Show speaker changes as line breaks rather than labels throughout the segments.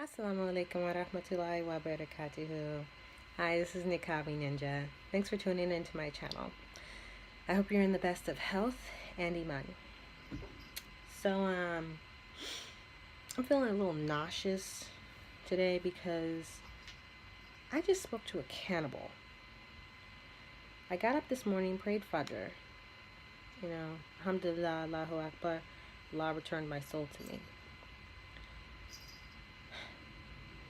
Assalamu alaikum wa rahmatullahi wa barakatuhu. Hi, this is Nikabi Ninja. Thanks for tuning into my channel. I hope you're in the best of health and iman. So, I'm feeling a little nauseous today because I just spoke to a cannibal. I got up this morning, prayed Fajr. Alhamdulillah, Allahu Akbar. Allah returned my soul to me.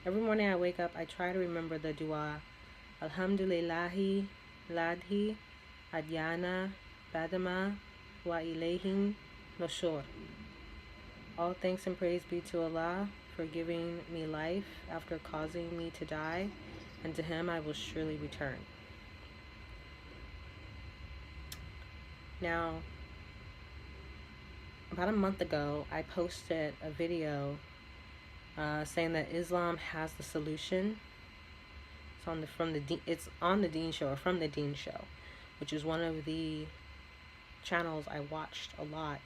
Every morning I wake up, I try to remember the dua. Alhamdulillahi, ladhi, adyana, badama, wa ilayhin, nushur. All thanks and praise be to Allah for giving me life after causing me to die, and to Him I will surely return. Now, about a month ago, I posted a video saying that Islam has the solution. It's on the Deen show, or from the Deen show, which is one of the channels I watched a lot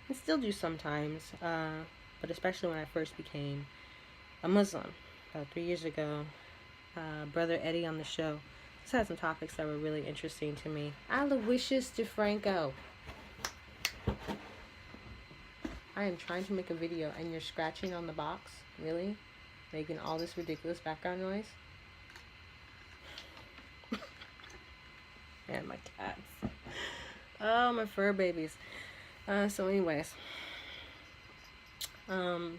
and still do sometimes, but especially when I first became a Muslim about 3 years ago. Brother Eddie on the show just had some topics that were really interesting to me. Aloysius DeFranco. I am trying to make a video and you're scratching on the box. Really? Making all this ridiculous background noise? Man, my cats. Oh, my fur babies. So anyways. A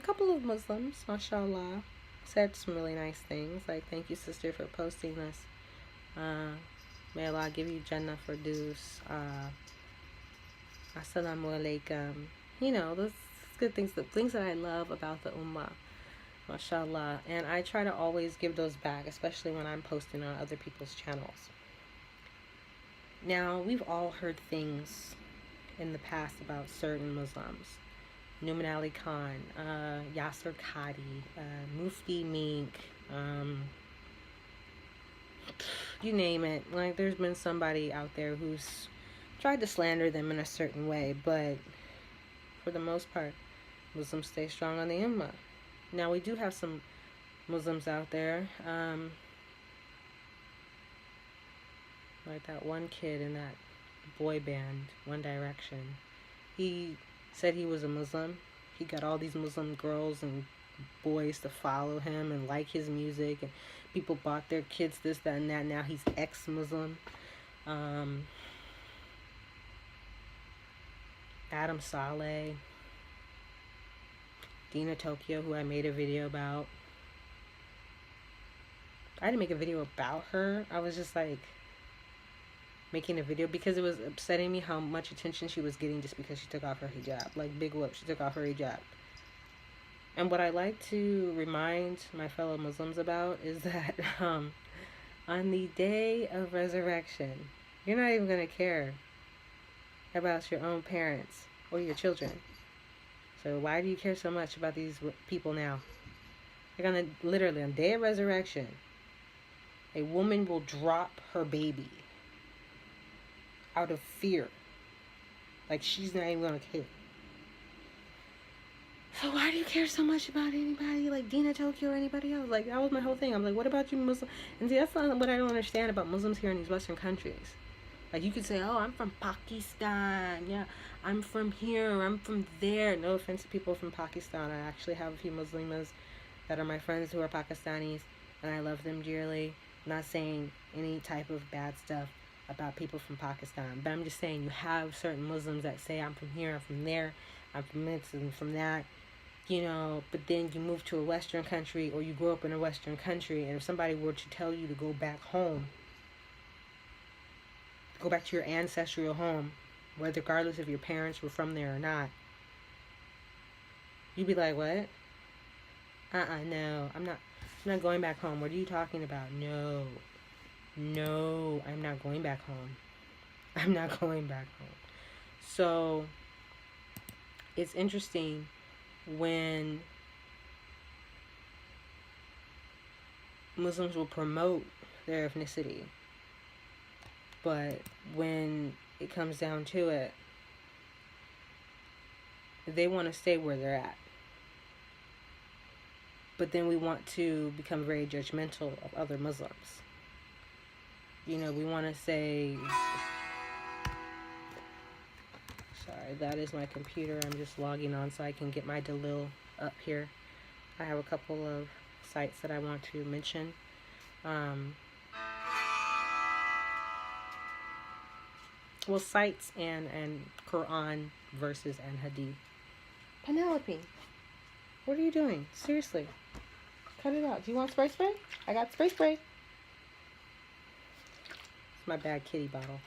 couple of Muslims, mashallah, said some really nice things. Like, thank you, sister, for posting this. May Allah give you Jannah for Deuce. Assalamu alaikum. Those good things, the things that I love about the Ummah. MashaAllah. And I try to always give those back, especially when I'm posting on other people's channels. Now, we've all heard things in the past about certain Muslims. Numan Ali Khan, Yasir Qadi, Mufti Mink, you name it. Like, there's been somebody out there who's tried to slander them in a certain way, but for the most part, Muslims stay strong on the Ummah. Now, we do have some Muslims out there, like that one kid in that boy band, One Direction. He said he was a Muslim. He got all these Muslim girls and boys to follow him and like his music, and people bought their kids this, that, and that. Now he's ex-Muslim. Adam Saleh, Dina Tokyo, who I made a video about. I didn't make a video about her. I was just like making a video because it was upsetting me how much attention she was getting just because she took off her hijab. Like, big whoop, she took off her hijab. And what I like to remind my fellow Muslims about is that on the day of resurrection, you're not even going to care about your own parents or your children. So why do you care so much about these people now? They're going to, literally, on the day of resurrection, a woman will drop her baby out of fear. Like, she's not even going to care. So why do you care so much about anybody like Dina Tokyo or anybody else? Like, that was my whole thing. I'm like, what about you Muslims? And see, that's not what I don't understand about Muslims here in these Western countries. Like, you could say, oh, I'm from Pakistan. Yeah, I'm from here. I'm from there. No offense to people from Pakistan. I actually have a few Muslims that are my friends who are Pakistanis, and I love them dearly. I'm not saying any type of bad stuff about people from Pakistan, but I'm just saying you have certain Muslims that say, I'm from here, I'm from there, I'm from this and from that. But then you move to a Western country, or you grow up in a Western country, and if somebody were to tell you to go back home, go back to your ancestral home, regardless if your parents were from there or not, you'd be like, what? No, I'm not going back home. What are you talking about? No, I'm not going back home. I'm not going back home. So, it's interesting when Muslims will promote their ethnicity, but when it comes down to it, they want to stay where they're at. But then we want to become very judgmental of other Muslims. You know, we want to say, sorry, that is my computer. I'm just logging on so I can get my Dalil up here. I have a couple of sites that I want to mention. Well, sites and Quran verses and Hadith. Penelope, what are you doing? Seriously, cut it out. Do you want spray? I got spray. It's my bad kitty bottle.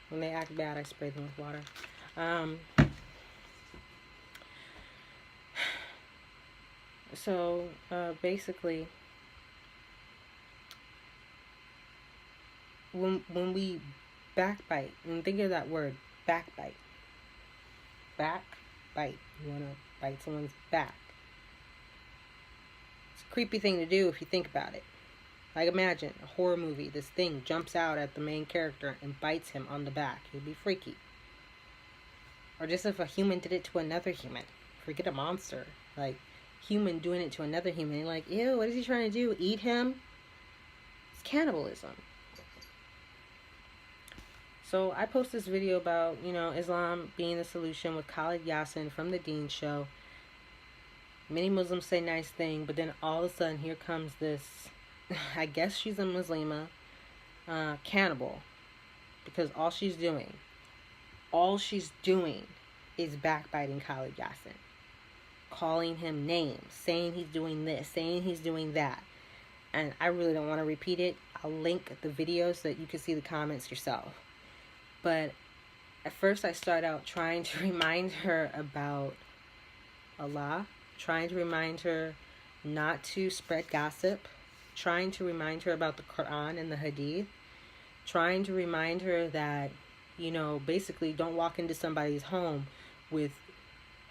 When they act bad, I spray them with water. So basically, when we backbite, and think of that word, backbite. Backbite. You want to bite someone's back. It's a creepy thing to do if you think about it. Like, imagine a horror movie. This thing jumps out at the main character and bites him on the back. It'd be freaky. Or just if a human did it to another human. Forget a monster. Like, human doing it to another human. You're like, ew, what is he trying to do? Eat him? It's cannibalism. So I post this video about, you know, Islam being the solution with Khalid Yasin from the Deen show. Many Muslims say nice thing, but then all of a sudden here comes this, I guess she's a Muslima, cannibal. Because all she's doing is backbiting Khalid Yasin. Calling him names, saying he's doing this, saying he's doing that. And I really don't want to repeat it. I'll link the video so that you can see the comments yourself. But at first I start out trying to remind her about Allah, trying to remind her not to spread gossip, trying to remind her about the Quran and the Hadith, trying to remind her that, you know, basically don't walk into somebody's home with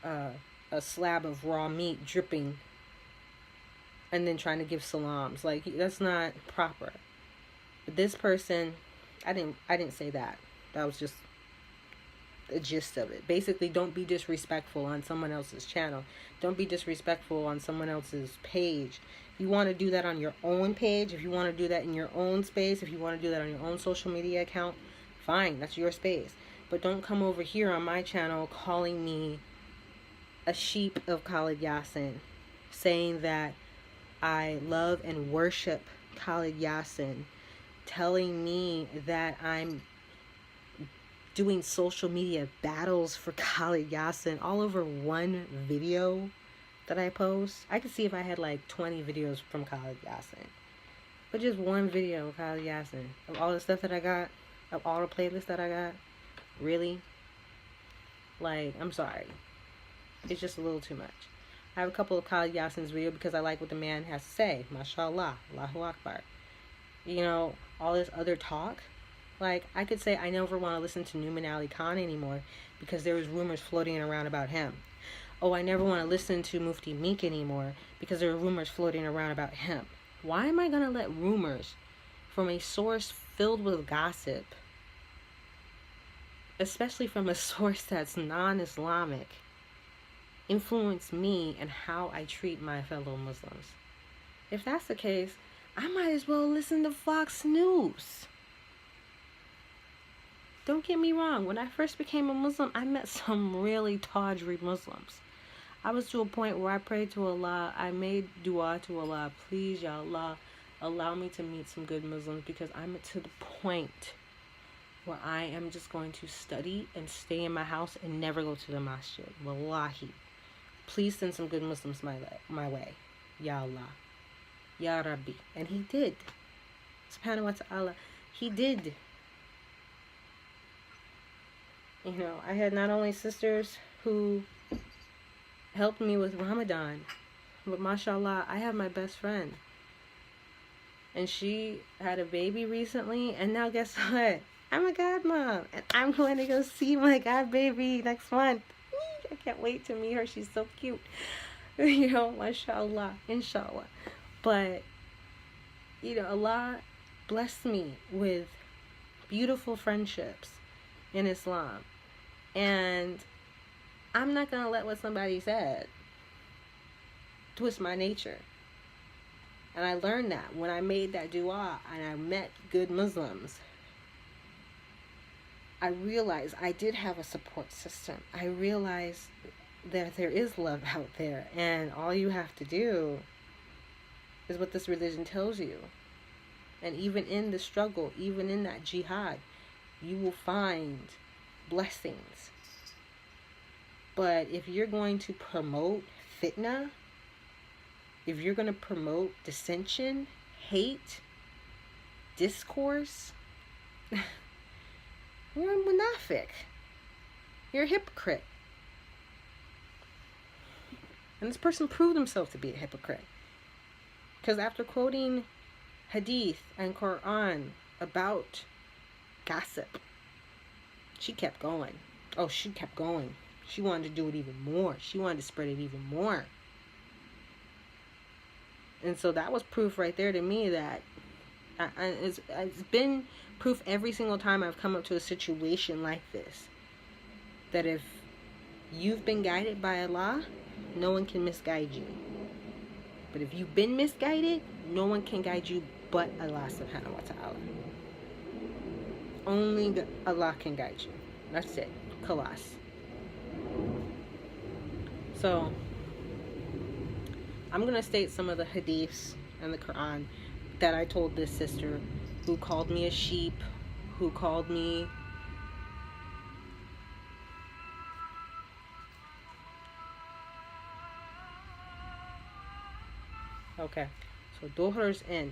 a slab of raw meat dripping and then trying to give salams. Like, that's not proper. But this person, I didn't say that. That was just the gist of it. Basically, don't be disrespectful on someone else's channel. Don't be disrespectful on someone else's page. If you want to do that on your own page, if you want to do that in your own space, if you want to do that on your own social media account, fine, that's your space. But don't come over here on my channel calling me a sheep of Khalid Yasin, saying that I love and worship Khalid Yasin, telling me that I'm doing social media battles for Khalid Yasin all over one video that I post. I could see if I had like 20 videos from Khalid Yasin. But just one video of Khalid Yasin. Of all the stuff that I got, of all the playlists that I got, really? Like, I'm sorry. It's just a little too much. I have a couple of Khalid Yasin's video because I like what the man has to say. MashaAllah. Allahu Akbar. You know, all this other talk. Like, I could say I never want to listen to Numan Ali Khan anymore because there was rumors floating around about him. Oh, I never want to listen to Mufti Meek anymore because there are rumors floating around about him. Why am I going to let rumors from a source filled with gossip, especially from a source that's non-Islamic, influence me and how I treat my fellow Muslims? If that's the case, I might as well listen to Fox News. Don't get me wrong, when I first became a Muslim, I met some really tawdry Muslims. I was to a point where I prayed to Allah, I made dua to Allah, please, Ya Allah, allow me to meet some good Muslims, because I'm to the point where I am just going to study and stay in my house and never go to the masjid. Wallahi. Please send some good Muslims my way. Ya Allah. Ya Rabbi. And he did. Subhanahu wa ta'ala. He did. You know, I had not only sisters who helped me with Ramadan, but mashallah, I have my best friend. And she had a baby recently, and now guess what? I'm a godmom, and I'm going to go see my godbaby next month. I can't wait to meet her. She's so cute. You know, mashallah, inshallah. But, you know, Allah blessed me with beautiful friendships in Islam. And I'm not going to let what somebody said twist my nature. And I learned that when I made that dua and I met good Muslims. I realized I did have a support system. I realized that there is love out there, and all you have to do is what this religion tells you. And even in the struggle, even in that jihad, you will find blessings. But if you're going to promote fitna, if you're going to promote dissension, hate, discourse, you're a munafiq. You're a hypocrite. And this person proved himself to be a hypocrite. Because after quoting hadith and Quran about gossip, she kept going. Oh, she kept going. She wanted to do it even more. She wanted to spread it even more. And so that was proof right there to me that it's been proof every single time I've come up to a situation like this, that if you've been guided by Allah, no one can misguide you. But if you've been misguided, no one can guide you but Allah subhanahu wa ta'ala. Only Allah can guide you. That's it. Khalas. So I'm going to state some of the hadiths and the Quran that I told this sister who called me a sheep, who called me okay, so Dhuhr's in.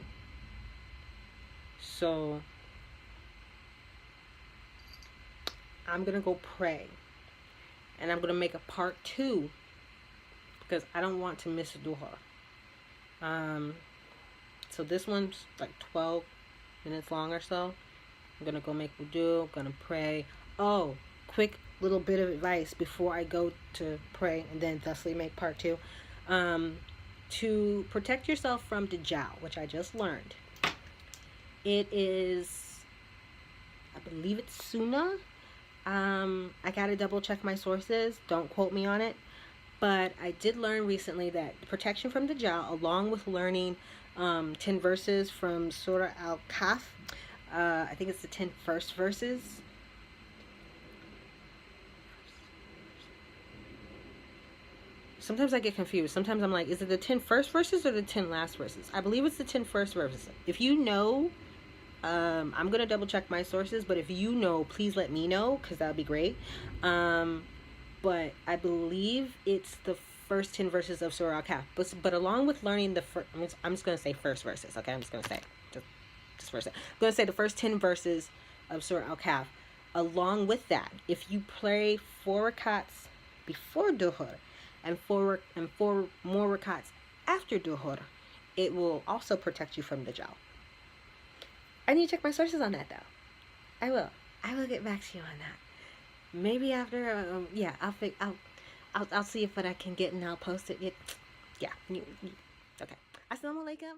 So I'm going to go pray. And I'm going to make a part 2 because I don't want to miss Dhuhr. So this one's like 12 minutes long or so. I'm going to go make wudu, I'm going to pray. Oh, quick little bit of advice before I go to pray and then thusly make part 2. To protect yourself from Dajjal, which I just learned. It is, I believe it's Sunnah. I gotta double check my sources. Don't quote me on it. But I did learn recently that protection from Dajjal, along with learning 10 verses from Surah Al-Kahf, I think it's the 10 first verses. Sometimes I get confused. Sometimes I'm like, is it the 10 first verses or the 10 last verses? I believe it's the 10 first verses. If you know, I'm going to double check my sources, but if you know, please let me know, because that would be great. But I believe it's the first 10 verses of Surah Al-Kahf. But along with learning the first, I'm just going to say first verses, okay? I'm just going to say, just first. I'm going to say the first 10 verses of Surah Al-Kahf. Along with that, if you pray 4 rakats before Dhuhr, and four more rakats after Dhuhr, it will also protect you from Dajjal. I need to check my sources on that, though. I will get back to you on that. Maybe after, yeah, I'll see if what I can get and I'll post it. Yeah. Okay. Assalamu alaikum.